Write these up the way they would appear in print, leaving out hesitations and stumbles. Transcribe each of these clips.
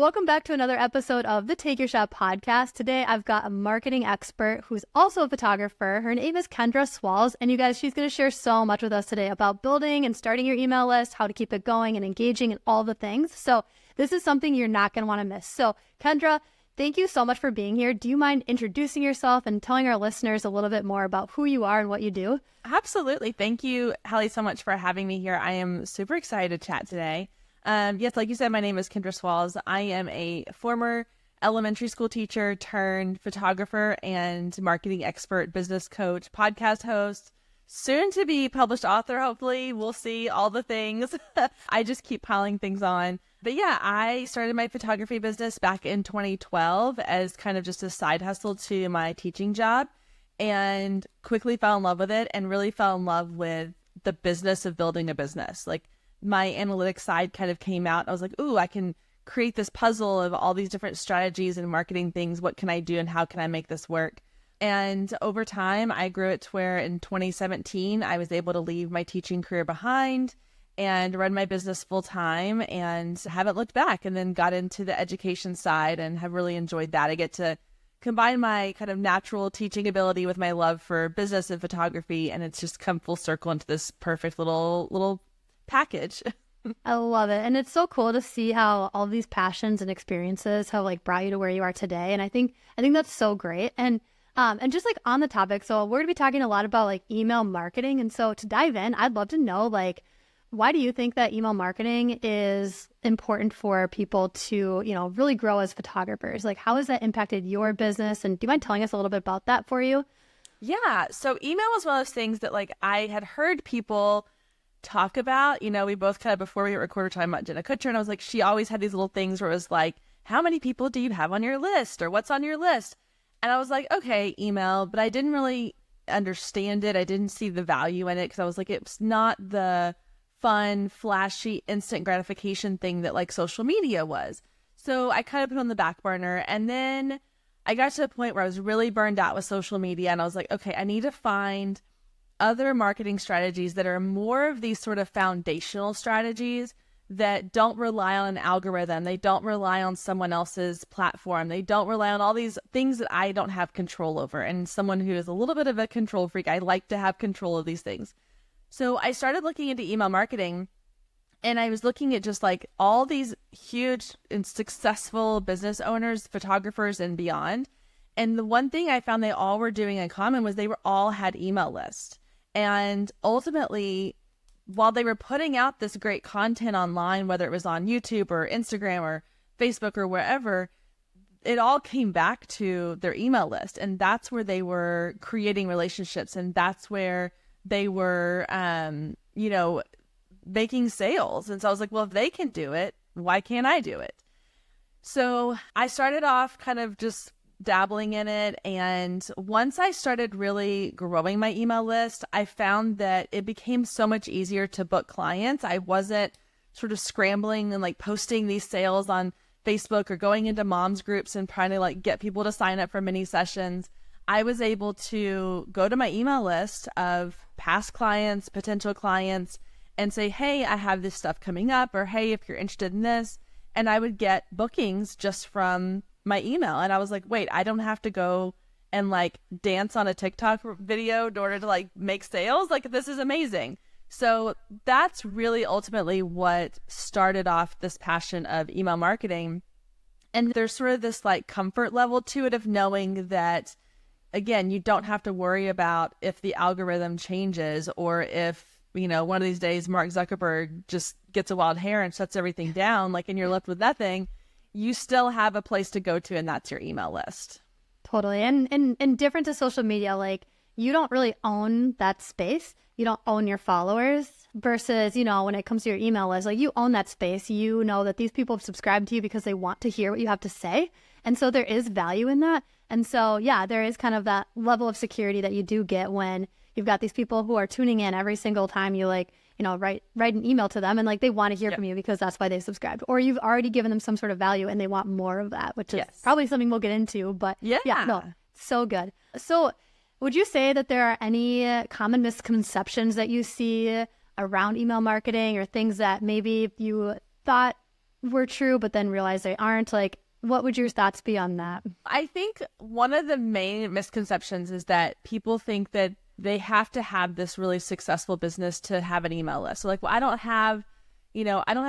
Welcome back to another episode of the Take Your Shot podcast. Today, I've got a marketing expert who's also a photographer. Her name is Kendra Swalls, and you guys, she's going to share so much with us today about building and starting your email list, how to keep it going and engaging and all the things. So this is something you're not going to want to miss. So Kendra, thank you so much for being here. Do you mind introducing yourself and telling our listeners a little bit more about who you are and what you do? Absolutely. Thank you, Halle, so much for having me here. I am super excited to chat today. Yes, like you said, my name is Kendra Swalls. I am a former elementary school teacher turned photographer and marketing expert, business coach, podcast host, soon to be published author, hopefully. We'll see, all the things. I just keep piling things on. But yeah, I started my photography business back in 2012 as kind of just a side hustle to my teaching job, and quickly fell in love with it and really fell in love with the business of building a business. Like, my analytics side kind of came out. I was like, ooh, I can create this puzzle of all these different strategies and marketing things. What can I do and how can I make this work? And over time, I grew it to where in 2017, I was able to leave my teaching career behind and run my business full time and haven't looked back, and then got into the education side and have really enjoyed that. I get to combine my kind of natural teaching ability with my love for business and photography, and it's just come full circle into this perfect little package. I love it. And it's so cool to see how all these passions and experiences have like brought you to where you are today. And I think that's so great. And just like on the topic, so we're gonna be talking a lot about like email marketing. And so to dive in, I'd love to know, like, why do you think that email marketing is important for people to, really grow as photographers? Like, how has that impacted your business? And do you mind telling us a little bit about that for you? Yeah. So email was one of those things that like I had heard people talk about. We both kind of, before we hit record, were talking about Jenna Kutcher, and I was like, she always had these little things where it was like, how many people do you have on your list, or what's on your list? And I was like, okay, email, but I didn't really understand it. I didn't see the value in it because I was like, it's not the fun, flashy, instant gratification thing that like social media was. So I kind of put it on the back burner, and then I got to a point where I was really burned out with social media, and I was like, okay, I need to find other marketing strategies that are more of these sort of foundational strategies that don't rely on an algorithm. They don't rely on someone else's platform. They don't rely on all these things that I don't have control over. And someone who is a little bit of a control freak, I like to have control of these things. So I started looking into email marketing, and I was looking at just like all these huge and successful business owners, photographers, and beyond. And the one thing I found they all were doing in common was they were all had email lists. And ultimately, while they were putting out this great content online, whether it was on YouTube or Instagram or Facebook or wherever, it all came back to their email list. And that's where they were creating relationships. And that's where they were, making sales. And so I was like, well, if they can do it, why can't I do it? So I started off kind of just dabbling in it. And once I started really growing my email list, I found that it became so much easier to book clients. I wasn't sort of scrambling and like posting these sales on Facebook or going into moms groups and trying to like get people to sign up for mini sessions. I was able to go to my email list of past clients, potential clients, and say, hey, I have this stuff coming up, or hey, if you're interested in this. And I would get bookings just from my email. And I was like, wait, I don't have to go and like dance on a TikTok video in order to like make sales. Like, this is amazing. So that's really ultimately what started off this passion of email marketing. And there's sort of this like comfort level to it of knowing that, again, you don't have to worry about if the algorithm changes, or if, one of these days Mark Zuckerberg just gets a wild hair and shuts everything down, like, and you're left with nothing. You still have a place to go to, and that's your email list. Totally. And different to social media, like, you don't really own that space. You don't own your followers versus, when it comes to your email list, like, you own that space. You know that these people have subscribed to you because they want to hear what you have to say. And so there is value in that. And so, yeah, there is kind of that level of security that you do get when you've got these people who are tuning in every single time you write an email to them, and like they want to hear from you because that's why they subscribed, or you've already given them some sort of value and they want more of that, which is probably something we'll get into. But so good. So would you say that there are any common misconceptions that you see around email marketing, or things that maybe you thought were true, but then realized they aren't? Like, what would your thoughts be on that? I think one of the main misconceptions is that people think that they have to have this really successful business to have an email list. So like, well, I don't have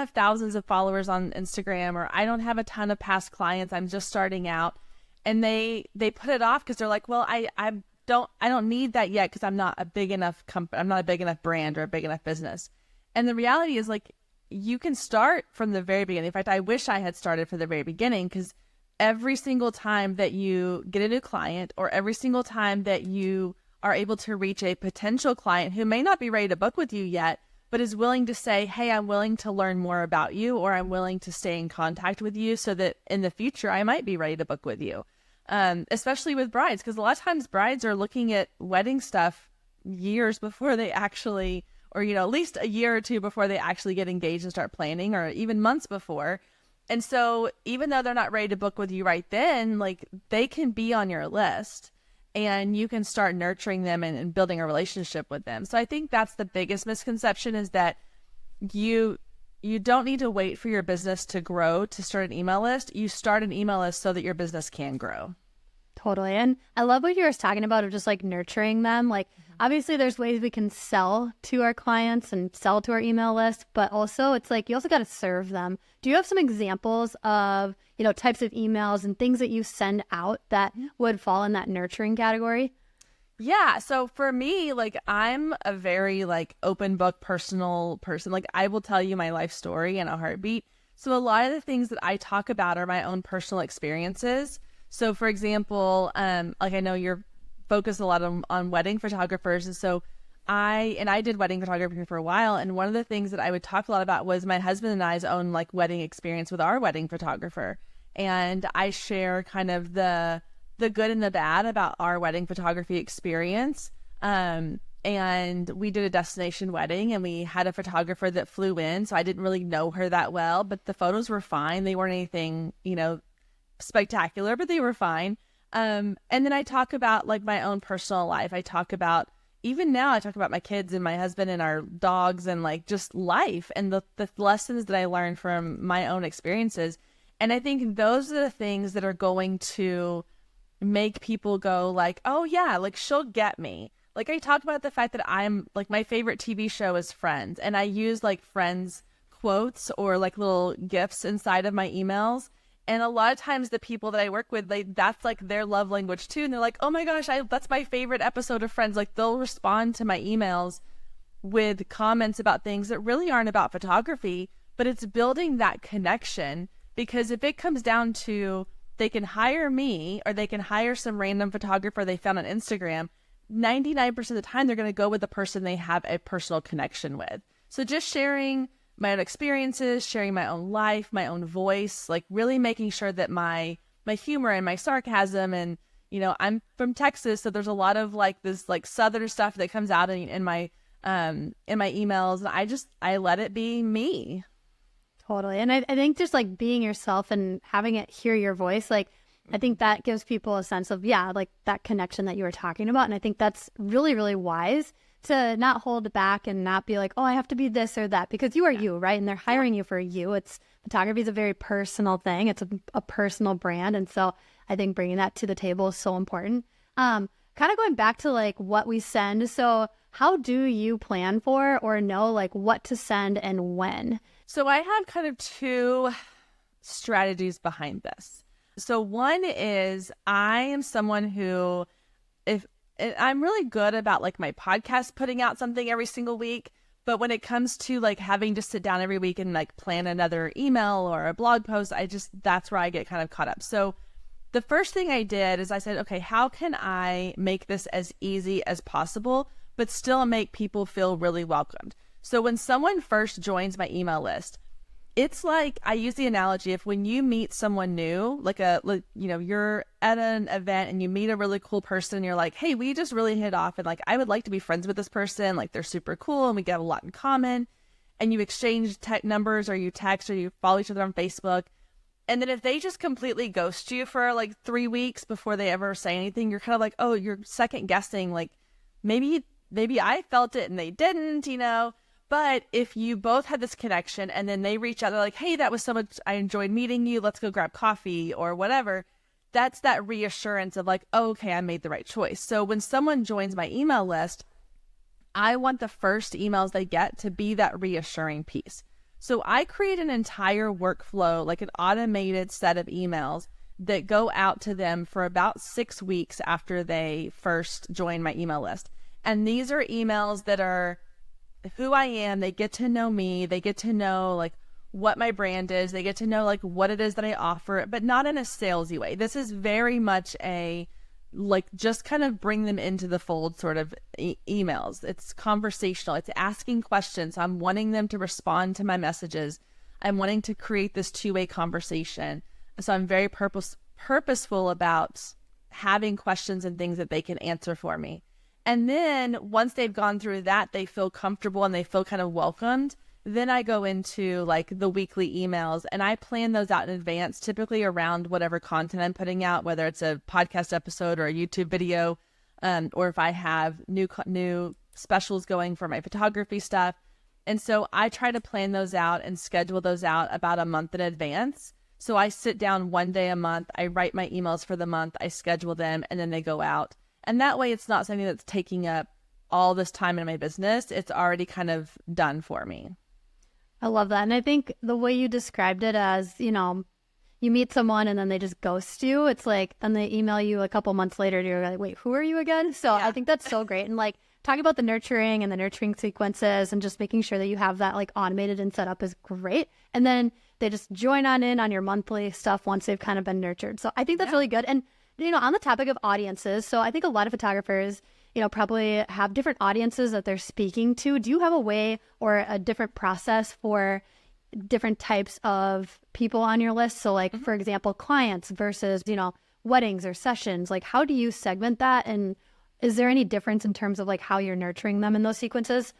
thousands of followers on Instagram, or I don't have a ton of past clients. I'm just starting out. And they put it off because they're like, well, I don't need that yet because I'm not a big enough company. I'm not a big enough brand or a big enough business. And the reality is, like, you can start from the very beginning. In fact, I wish I had started from the very beginning, because every single time that you get a new client, or every single time that you are able to reach a potential client who may not be ready to book with you yet, but is willing to say, hey, I'm willing to learn more about you, or I'm willing to stay in contact with you so that in the future I might be ready to book with you. Especially with brides, because a lot of times brides are looking at wedding stuff years before they actually, or, at least a year or two before they actually get engaged and start planning, or even months before. And so even though they're not ready to book with you right then, like, they can be on your list, and you can start nurturing them and building a relationship with them. So I think that's the biggest misconception, is that you don't need to wait for your business to grow to start an email list. You start an email list so that your business can grow. Totally. And I love what you were talking about of just like nurturing them. Like, obviously there's ways we can sell to our clients and sell to our email list, but also it's like, you also got to serve them. Do you have some examples of, types of emails and things that you send out that would fall in that nurturing category? Yeah. So for me, like, I'm a very like open book, personal person. Like, I will tell you my life story in a heartbeat. So a lot of the things that I talk about are my own personal experiences. So for example, like, I know you're focused a lot on wedding photographers. And so I did wedding photography for a while. And one of the things that I would talk a lot about was my husband and I's own like wedding experience with our wedding photographer. And I share kind of the good and the bad about our wedding photography experience. And we did a destination wedding, and we had a photographer that flew in. So I didn't really know her that well, but the photos were fine. They weren't anything, spectacular, but they were fine. And then I talk about like my own personal life. Even now I talk about my kids and my husband and our dogs, and like just life and the lessons that I learned from my own experiences. And I think those are the things that are going to make people go like, oh yeah, like, she'll get me. Like, I talked about the fact that I'm like, my favorite TV show is Friends, and I use like Friends quotes or like little gifts inside of my emails. And a lot of times the people that I work with, that's like their love language too. And they're like, oh my gosh, that's my favorite episode of Friends. Like, they'll respond to my emails with comments about things that really aren't about photography, but it's building that connection. Because if it comes down to, they can hire me or they can hire some random photographer they found on Instagram, 99% of the time they're going to go with the person they have a personal connection with. So just sharing my own experiences, sharing my own life, my own voice, like really making sure that my humor and my sarcasm, and I'm from Texas, so there's a lot of like this like Southern stuff that comes out in my emails, and I let it be me. Totally. And I think just like being yourself and having it hear your voice, like, I think that gives people a sense of, like that connection that you were talking about. And I think that's really, really wise to not hold back and not be like, oh, I have to be this or that, because you are you, right? And they're hiring you for you. Photography is a very personal thing. It's a personal brand. And so I think bringing that to the table is so important. Kind of going back to like what we send. So how do you plan for or know like what to send and when? So I have kind of two strategies behind this. So one is, I am someone who, if I'm really good about like my podcast, putting out something every single week. But when it comes to like having to sit down every week and like plan another email or a blog post, that's where I get kind of caught up. So the first thing I did is I said, okay, how can I make this as easy as possible, but still make people feel really welcomed? So when someone first joins my email list, it's like, I use the analogy of when you meet someone new, you're at an event and you meet a really cool person, and you're like, hey, we just really hit off, and like, I would like to be friends with this person. Like, they're super cool and we get a lot in common. And you exchange numbers, or you text, or you follow each other on Facebook. And then if they just completely ghost you for like 3 weeks before they ever say anything, you're kind of like, oh, you're second guessing. Like, maybe I felt it and they didn't, But if you both had this connection and then they reach out, they're like, hey, that was so much, I enjoyed meeting you. Let's go grab coffee or whatever. That's that reassurance of like, oh, okay, I made the right choice. So when someone joins my email list, I want the first emails they get to be that reassuring piece. So I create an entire workflow, like an automated set of emails that go out to them for about 6 weeks after they first join my email list. And these are emails that are who I am. They get to know me. They get to know like what my brand is. They get to know like what it is that I offer, but not in a salesy way. This is very much a like just kind of bring them into the fold sort of emails. It's conversational. It's asking questions. I'm wanting them to respond to my messages. I'm wanting to create this two-way conversation. So I'm very purposeful about having questions and things that they can answer for me. And then once they've gone through that, they feel comfortable and they feel kind of welcomed. Then I go into like the weekly emails and I plan those out in advance, typically around whatever content I'm putting out, whether it's a podcast episode or a YouTube video, or if I have new specials going for my photography stuff. And so I try to plan those out and schedule those out about a month in advance. So I sit down one day a month, I write my emails for the month, I schedule them, and then they go out. And that way it's not something that's taking up all this time in my business. It's already kind of done for me. I love that. And I think the way you described it as, you know, you meet someone and then they just ghost you. It's like, then they email you a couple months later and you're like, wait, who are you again? So yeah. I think that's so great. And like talking about the nurturing and the nurturing sequences and just making sure that you have that like automated and set up is great. And then they just join on in on your monthly stuff once they've kind of been nurtured. So I think that's really good. And you know, on the topic of audiences, so I think a lot of photographers, you know, probably have different audiences that they're speaking to. Do you have a way or a different process for different types of people on your list? So like, for example, clients versus, you know, weddings or sessions, like how do you segment that? And is there any difference in terms of like how you're nurturing them in those sequences?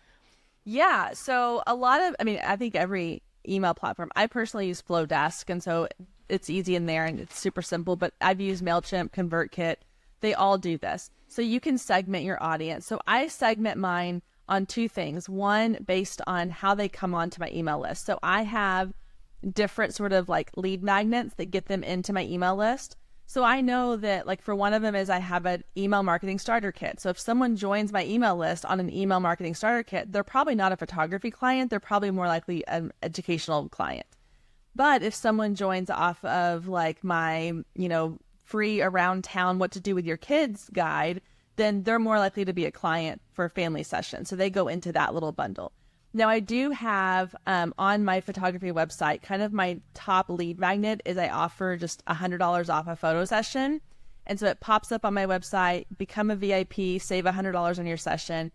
Yeah. So I think every email platform, I personally use Flowdesk. And so it's easy in there and it's super simple, but I've used MailChimp, ConvertKit. They all do this. So you can segment your audience. So I segment mine on two things. One, based on how they come onto my email list. So I have different sort of like lead magnets that get them into my email list. So I know that like for one of them is I have an email marketing starter kit. So if someone joins my email list on an email marketing starter kit, they're probably not a photography client. They're probably more likely an educational client. But if someone joins off of like my, you know, free around town, what to do with your kids guide, then they're more likely to be a client for a family session. So they go into that little bundle. Now I do have on my photography website, kind of my top lead magnet is I offer just $100 off a photo session. And so it pops up on my website, become a VIP, save $100 on your session.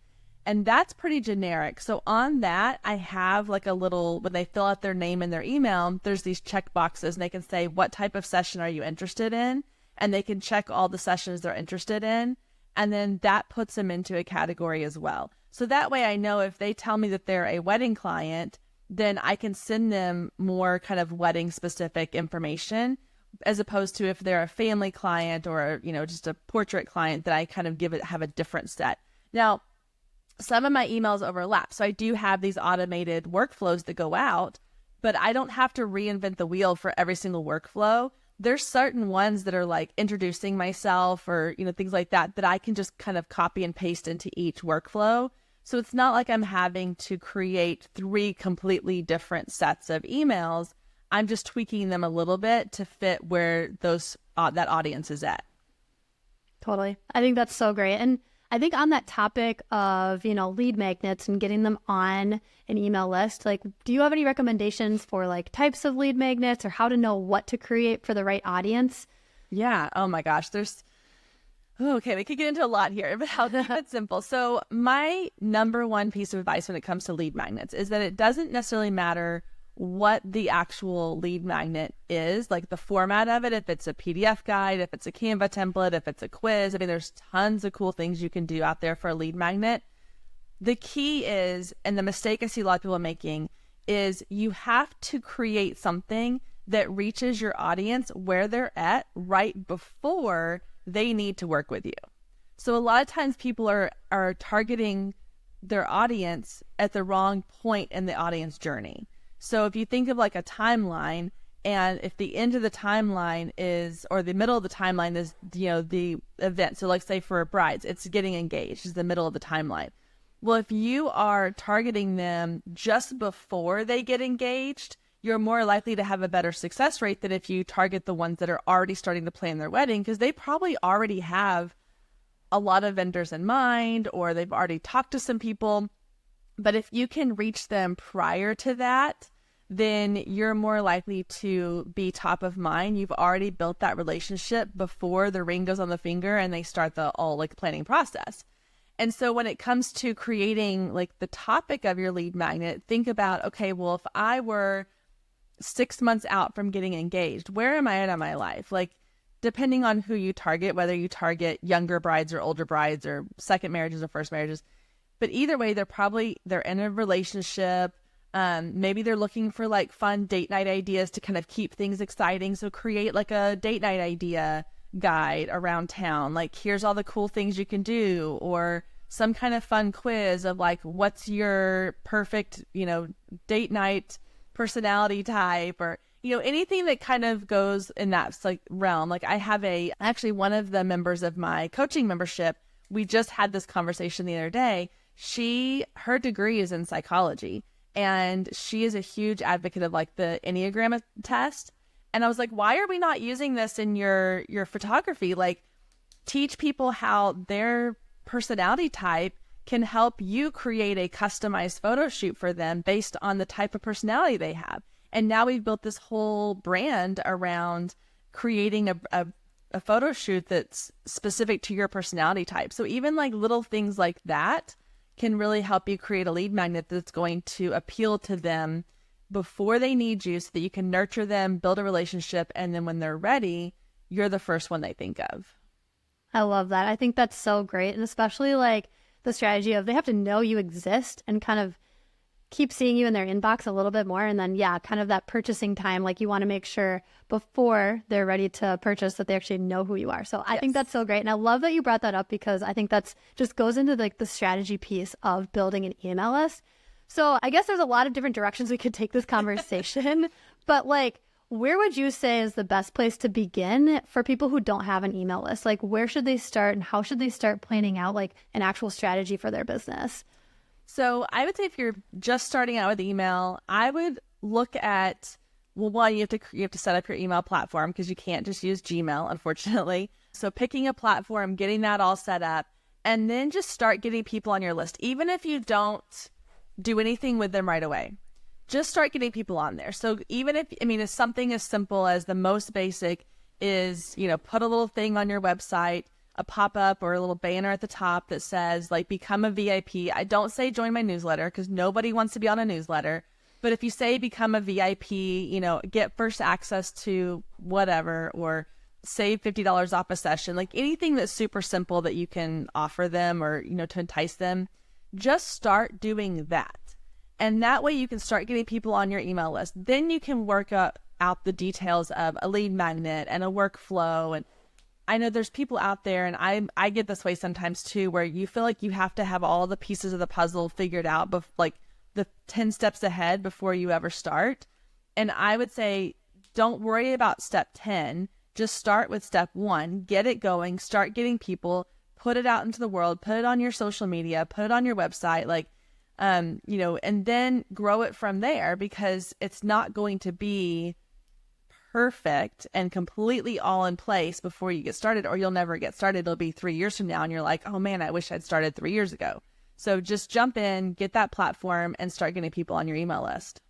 And that's pretty generic. So on that, I have like a little, when they fill out their name and their email, there's these check boxes and they can say, what type of session are you interested in? And they can check all the sessions they're interested in. And then that puts them into a category as well. So that way I know if they tell me that they're a wedding client, then I can send them more kind of wedding specific information, as opposed to if they're a family client or, you know, just a portrait client, that I kind of have a different set. Now, some of my emails overlap. So I do have these automated workflows that go out, but I don't have to reinvent the wheel for every single workflow. There's certain ones that are like introducing myself or, you know, things like that I can just kind of copy and paste into each workflow. So it's not like I'm having to create 3 completely different sets of emails. I'm just tweaking them a little bit to fit where those that audience is at. Totally. I think that's so great. And I think on that topic of, you know, lead magnets and getting them on an email list, like, do you have any recommendations for like types of lead magnets or how to know what to create for the right audience? Yeah. Oh my gosh. Okay, we could get into a lot here, but I'll keep it simple. So my number one piece of advice when it comes to lead magnets is that it doesn't necessarily matter what the actual lead magnet is, like the format of it, if it's a PDF guide, if it's a Canva template, if it's a quiz. I mean, there's tons of cool things you can do out there for a lead magnet. The key is, and the mistake I see a lot of people making, is you have to create something that reaches your audience where they're at right before they need to work with you. So a lot of times people are targeting their audience at the wrong point in the audience journey. So if you think of like a timeline, and if the end of the timeline is, or the middle of the timeline is, the event. So like say for brides, it's getting engaged is the middle of the timeline. Well, if you are targeting them just before they get engaged, you're more likely to have a better success rate than if you target the ones that are already starting to plan their wedding, because they probably already have a lot of vendors in mind, or they've already talked to some people. But if you can reach them prior to that, then you're more likely to be top of mind. You've already built that relationship before the ring goes on the finger and they start the all like planning process. And so when it comes to creating like the topic of your lead magnet, think about, okay, well, if I were 6 months out from getting engaged, where am I at in my life? Like, depending on who you target, whether you target younger brides or older brides or second marriages or first marriages, but either way, they're in a relationship. Maybe they're looking for like fun date night ideas to kind of keep things exciting. So create like a date night idea guide around town. Like, here's all the cool things you can do, or some kind of fun quiz of like, what's your perfect, date night personality type, or, anything that kind of goes in that like realm. Like I have actually one of the members of my coaching membership, we just had this conversation the other day. Her degree is in psychology, and she is a huge advocate of like the Enneagram test. And I was like, why are we not using this in your photography? Like, teach people how their personality type can help you create a customized photo shoot for them based on the type of personality they have. And now we've built this whole brand around creating a photo shoot that's specific to your personality type. So even like little things like that can really help you create a lead magnet that's going to appeal to them before they need you, so that you can nurture them, build a relationship, and then when they're ready, you're the first one they think of. I love that. I think that's so great. And especially like the strategy of they have to know you exist and kind of keep seeing you in their inbox a little bit more. And then, kind of that purchasing time, like you want to make sure before they're ready to purchase that they actually know who you are. So I think that's so great. And I love that you brought that up, because I think that's just goes into like the strategy piece of building an email list. So I guess there's a lot of different directions we could take this conversation, but like, where would you say is the best place to begin for people who don't have an email list? Like, where should they start, and how should they start planning out like an actual strategy for their business? So I would say if you're just starting out with email, I would look at, well, one, you have to set up your email platform, because you can't just use Gmail, unfortunately. So picking a platform, getting that all set up, and then just start getting people on your list. Even if you don't do anything with them right away, just start getting people on there. So even if something as simple as the most basic is, put a little thing on your website, a pop-up or a little banner at the top that says like, become a VIP. I don't say join my newsletter, because nobody wants to be on a newsletter. But if you say become a VIP, get first access to whatever, or save $50 off a session, like anything that's super simple that you can offer them, or, to entice them, just start doing that. And that way you can start getting people on your email list. Then you can work out the details of a lead magnet and a workflow. And I know there's people out there, and I get this way sometimes too, where you feel like you have to have all the pieces of the puzzle figured out, like the 10 steps ahead before you ever start. And I would say, don't worry about step 10. Just start with step 1, get it going, start getting people, put it out into the world, put it on your social media, put it on your website, and then grow it from there, because it's not going to be perfect and completely all in place before you get started, or you'll never get started. It'll be 3 years from now, and you're like, oh man, I wish I'd started 3 years ago. So just jump in, get that platform, and start getting people on your email list.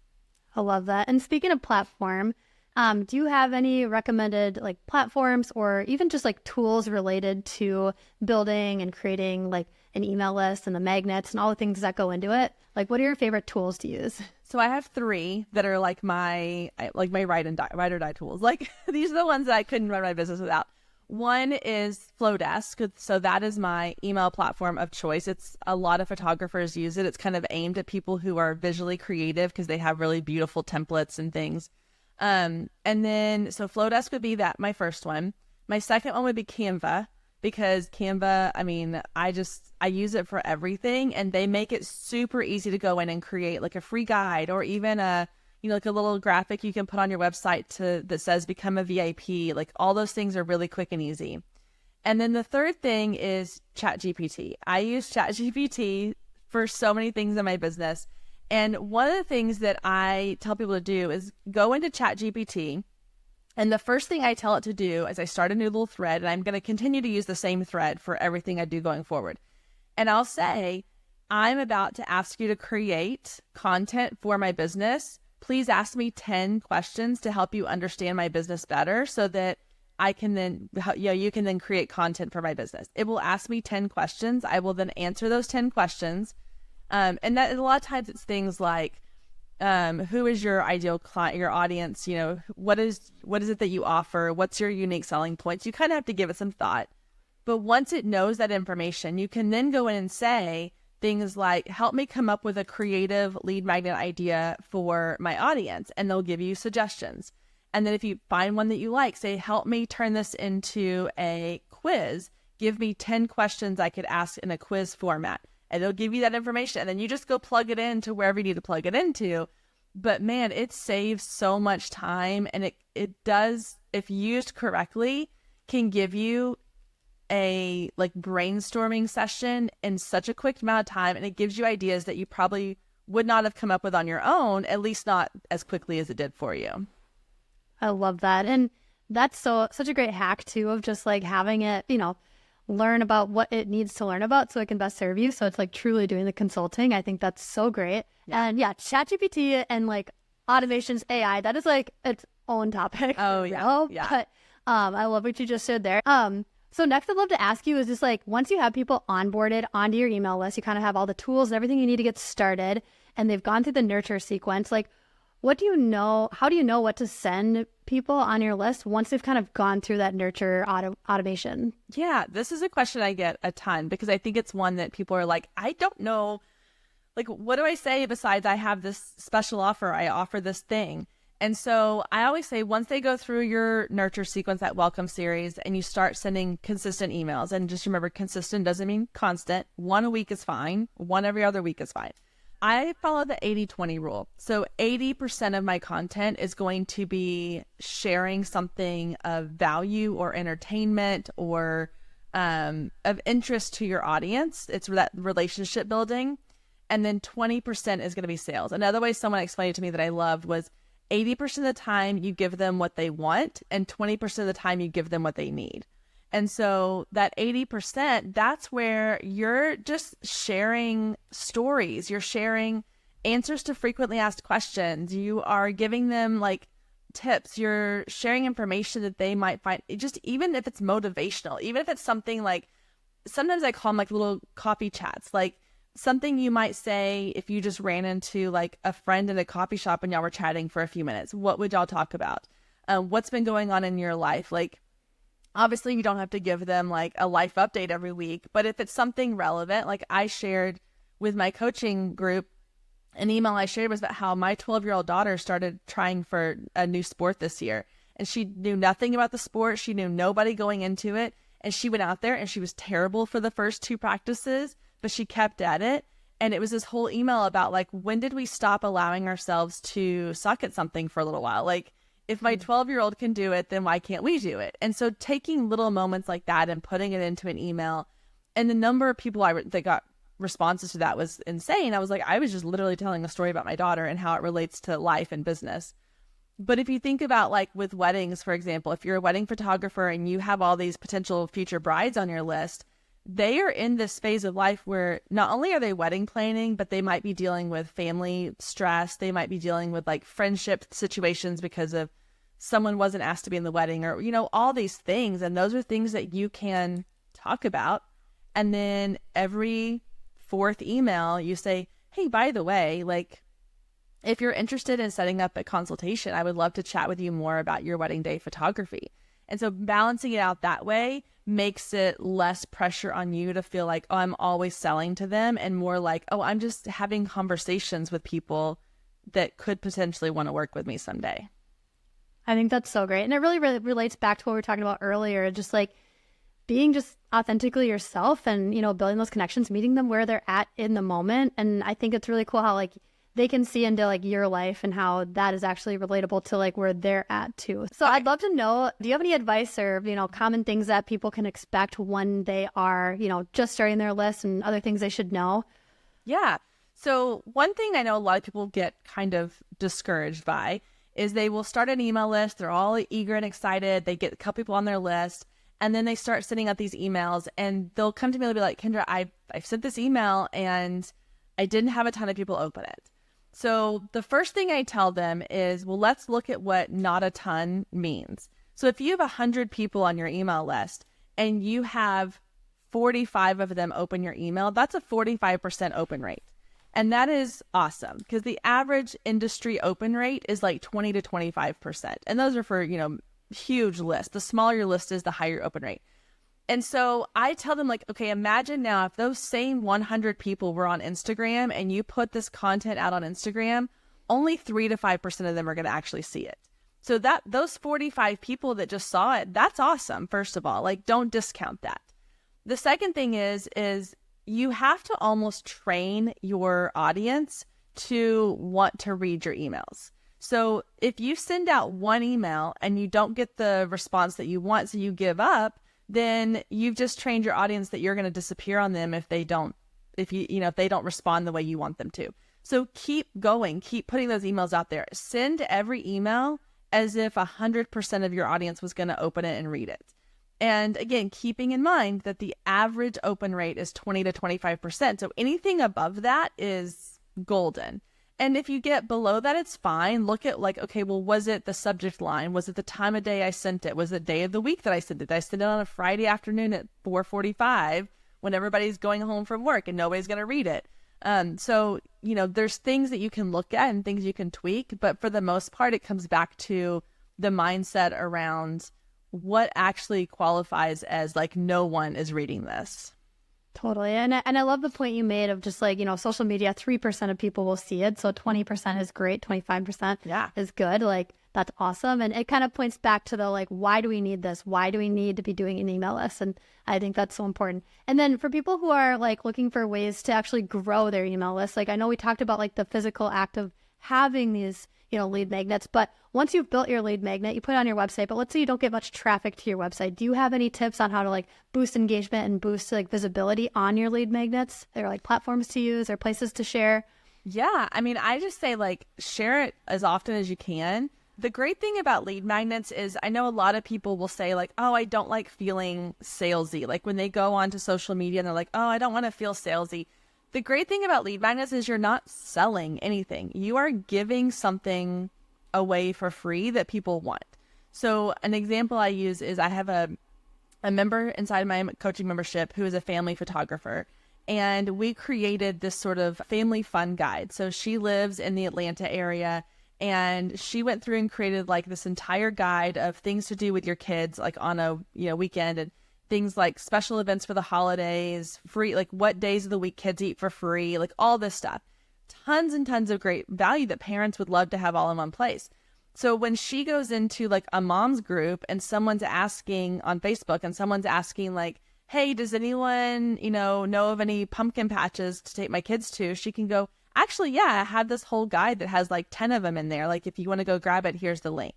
I love that. And speaking of platform, do you have any recommended like platforms, or even just like tools related to building and creating like an email list and the magnets and all the things that go into it? Like, what are your favorite tools to use? So I have 3 that are like my ride or die tools. Like, these are the ones that I couldn't run my business without. One is Flowdesk. So that is my email platform of choice. It's a lot of photographers use it. It's kind of aimed at people who are visually creative, because they have really beautiful templates and things. And then, so Flowdesk would be my first one. My second one would be Canva, because Canva, I mean, I use it for everything, and they make it super easy to go in and create like a free guide, or even like a little graphic you can put on your website that says become a VIP. Like all those things are really quick and easy. And then the third thing is ChatGPT. I use ChatGPT for so many things in my business. And one of the things that I tell people to do is go into ChatGPT. And the first thing I tell it to do is I start a new little thread, and I'm going to continue to use the same thread for everything I do going forward. And I'll say, I'm about to ask you to create content for my business. Please ask me 10 questions to help you understand my business better so that I can then, you can then create content for my business. It will ask me 10 questions. I will then answer those 10 questions. And that a lot of times it's things like, who is your ideal client, your audience? What is it that you offer? What's your unique selling points? You kind of have to give it some thought. But once it knows that information, you can then go in and say things like, help me come up with a creative lead magnet idea for my audience. And they'll give you suggestions. And then if you find one that you like, say, help me turn this into a quiz. Give me 10 questions I could ask in a quiz format. And they'll give you that information. And then you just go plug it into wherever you need to plug it into. But man, it saves so much time. And it does, if used correctly, can give you a like brainstorming session in such a quick amount of time. And it gives you ideas that you probably would not have come up with on your own, at least not as quickly as it did for you. I love that. And that's such a great hack too, of just like having it, learn about what it needs to learn about so it can best serve you. So it's like truly doing the consulting. I think that's so great. Yeah. And yeah, ChatGPT and like automations, AI, that is like its own topic. Oh yeah. Yeah. But I love what you just said there. So next I'd love to ask you is just like, once you have people onboarded onto your email list, you kind of have all the tools and everything you need to get started, and they've gone through the nurture sequence, like how do you know what to send people on your list once they've kind of gone through that nurture automation? Yeah, this is a question I get a ton because I think it's one that people are like, I don't know, like, what do I say besides I have this special offer, I offer this thing. And so I always say once they go through your nurture sequence, that welcome series, and you start sending consistent emails, and just remember, consistent doesn't mean constant. One a week is fine. One every other week is fine. I follow the 80-20 rule. So 80% of my content is going to be sharing something of value or entertainment or of interest to your audience. It's that relationship building. And then 20% is going to be sales. Another way someone explained it to me that I loved was 80% of the time you give them what they want, and 20% of the time you give them what they need. And so that 80%, that's where you're just sharing stories. You're sharing answers to frequently asked questions. You are giving them like tips. You're sharing information that they might find, just even if it's motivational, even if it's something like, sometimes I call them like little coffee chats, like something you might say if you just ran into like a friend in a coffee shop and y'all were chatting for a few minutes. What would y'all talk about? What's been going on in your life? Like, obviously, you don't have to give them like a life update every week, but if it's something relevant, like I shared with my coaching group, an email I shared was about how my 12-year-old daughter started trying for a new sport this year, and she knew nothing about the sport. She knew nobody going into it, and she went out there and she was terrible for the first 2 practices, but she kept at it. And it was this whole email about like, when did we stop allowing ourselves to suck at something for a little while? Like, if my 12-year-old can do it, then why can't we do it? And so taking little moments like that and putting it into an email, and the number of people that got responses to that was insane. I was like, I was just literally telling a story about my daughter and how it relates to life and business. But if you think about like with weddings, for example, if you're a wedding photographer and you have all these potential future brides on your list, they are in this phase of life where not only are they wedding planning, but they might be dealing with family stress. They might be dealing with like friendship situations because of someone wasn't asked to be in the wedding, or, all these things. And those are things that you can talk about. And then every 4th email, you say, hey, by the way, like, if you're interested in setting up a consultation, I would love to chat with you more about your wedding day photography. And so balancing it out that way makes it less pressure on you to feel like, oh, I'm always selling to them, and more like, oh, I'm just having conversations with people that could potentially want to work with me someday. I think that's so great. And it really relates back to what we were talking about earlier. Just like being just authentically yourself and, building those connections, meeting them where they're at in the moment. And I think it's really cool how like they can see into like your life and how that is actually relatable to like where they're at too. So I'd love to know, do you have any advice or, common things that people can expect when they are, just starting their list and other things they should know? Yeah. So one thing I know a lot of people get kind of discouraged by is they will start an email list. They're all eager and excited. They get a couple people on their list, and then they start sending out these emails, and they'll come to me and be like, Kendra, I've sent this email and I didn't have a ton of people open it. So the first thing I tell them is, well, let's look at what not a ton means. So if you have 100 people on your email list and you have 45 of them open your email, that's a 45% open rate. And that is awesome because the average industry open rate is like 20 to 25%. And those are for, huge lists. The smaller your list is, the higher your open rate. And so I tell them like, okay, imagine now if those same 100 people were on Instagram and you put this content out on Instagram, only 3 to 5% of them are going to actually see it. So that those 45 people that just saw it, that's awesome. First of all, like don't discount that. The second thing is you have to almost train your audience to want to read your emails. So if you send out one email and you don't get the response that you want, so you give up, then you've just trained your audience that you're going to disappear on them if they don't respond the way you want them to. So keep going, keep putting those emails out there. Send every email as if 100% of your audience was going to open it and read it. And again, keeping in mind that the average open rate is 20 to 25%. So anything above that is golden. And if you get below that, it's fine. Look at like, okay, well, was it the subject line? Was it the time of day I sent it? Was it day of the week that I sent it? Did I send it on a Friday afternoon at 4:45 when everybody's going home from work and nobody's going to read it? So, there's things that you can look at and things you can tweak. But for the most part, it comes back to the mindset around what actually qualifies as like no one is reading this. Totally. And I love the point you made of just like, social media, 3% of people will see it. So 20% is great. 25% is good. Like that's awesome. And it kind of points back to the like, why do we need this? Why do we need to be doing an email list? And I think that's so important. And then for people who are like looking for ways to actually grow their email list, like I know we talked about like the physical act of having these, lead magnets, but once you've built your lead magnet, you put it on your website, but let's say you don't get much traffic to your website. Do you have any tips on how to like boost engagement and boost like visibility on your lead magnets? There are like platforms to use or places to share? Yeah. I mean, I just say like share it as often as you can. The great thing about lead magnets is I know a lot of people will say like, oh, I don't like feeling salesy. Like when they go onto social media and they're like, oh, I don't want to feel salesy. The great thing about lead magnets is you're not selling anything. You are giving something away for free that people want. So an example I use is I have a member inside my coaching membership who is a family photographer. And we created this sort of family fun guide. So she lives in the Atlanta area and she went through and created like this entire guide of things to do with your kids, like on a weekend, and things like special events for the holidays, free, like what days of the week kids eat for free, like all this stuff. Tons and tons of great value that parents would love to have all in one place. So when she goes into like a mom's group and someone's asking on Facebook and someone's asking like, hey, does anyone, know of any pumpkin patches to take my kids to? She can go, actually, yeah, I have this whole guide that has like 10 of them in there. Like if you want to go grab it, here's the link.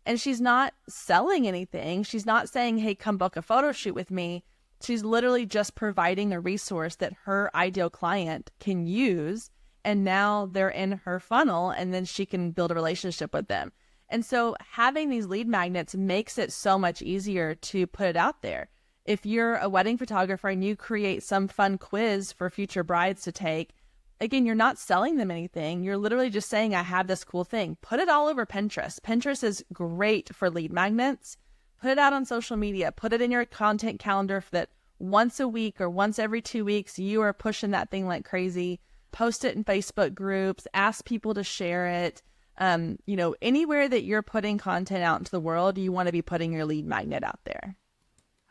And she's not selling anything. She's not saying, hey, come book a photo shoot with me. She's literally just providing a resource that her ideal client can use. And now they're in her funnel and then she can build a relationship with them. And so having these lead magnets makes it so much easier to put it out there. If you're a wedding photographer and you create some fun quiz for future brides to take, again, you're not selling them anything. You're literally just saying, I have this cool thing. Put it all over Pinterest. Pinterest is great for lead magnets. Put it out on social media. Put it in your content calendar that once a week or once every 2 weeks, you are pushing that thing like crazy. Post it in Facebook groups. Ask people to share it. Anywhere that you're putting content out into the world, you want to be putting your lead magnet out there.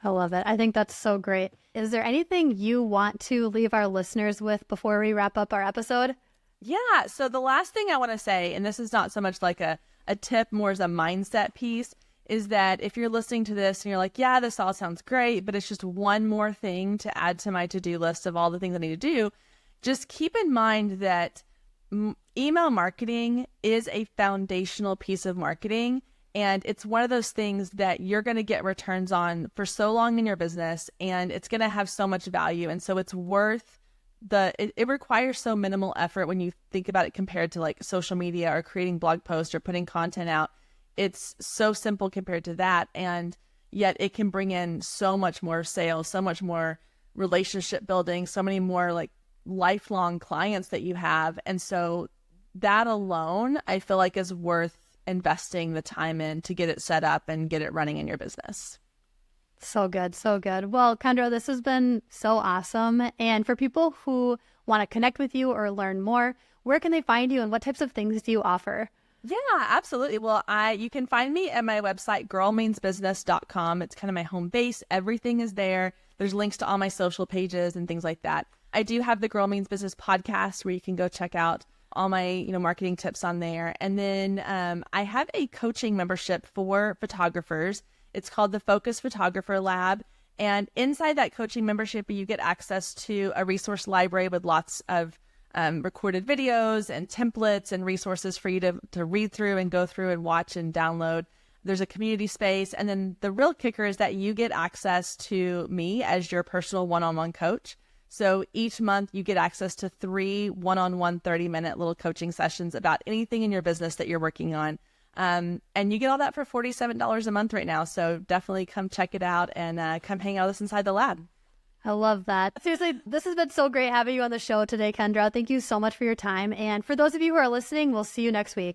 I love it. I think that's so great. Is there anything you want to leave our listeners with before we wrap up our episode? Yeah. So the last thing I want to say, and this is not so much like a tip, more as a mindset piece, is that if you're listening to this and you're like, yeah, this all sounds great, but it's just one more thing to add to my to-do list of all the things I need to do, just keep in mind that email marketing is a foundational piece of marketing. And it's one of those things that you're going to get returns on for so long in your business, and it's going to have so much value. And so it's worth it requires so minimal effort when you think about it compared to like social media or creating blog posts or putting content out. It's so simple compared to that. And yet it can bring in so much more sales, so much more relationship building, so many more like lifelong clients that you have. And so that alone, I feel like is worth investing the time in to get it set up and get it running in your business. So good. So good. Well, Kendra, this has been so awesome. And for people who want to connect with you or learn more, where can they find you and what types of things do you offer? Yeah, absolutely. Well, you can find me at my website, girlmeansbusiness.com. It's kind of my home base. Everything is there. There's links to all my social pages and things like that. I do have the Girl Means Business podcast where you can go check out all my, marketing tips on there. And then I have a coaching membership for photographers. It's called the Focus Photographer Lab. And inside that coaching membership, you get access to a resource library with lots of recorded videos and templates and resources for you to read through and go through and watch and download. There's a community space. And then the real kicker is that you get access to me as your personal one-on-one coach. So each month you get access to 3 one-on-one 30-minute little coaching sessions about anything in your business that you're working on. And you get all that for $47 a month right now. So definitely come check it out and come hang out with us inside the lab. I love that. Seriously, this has been so great having you on the show today, Kendra. Thank you so much for your time. And for those of you who are listening, we'll see you next week.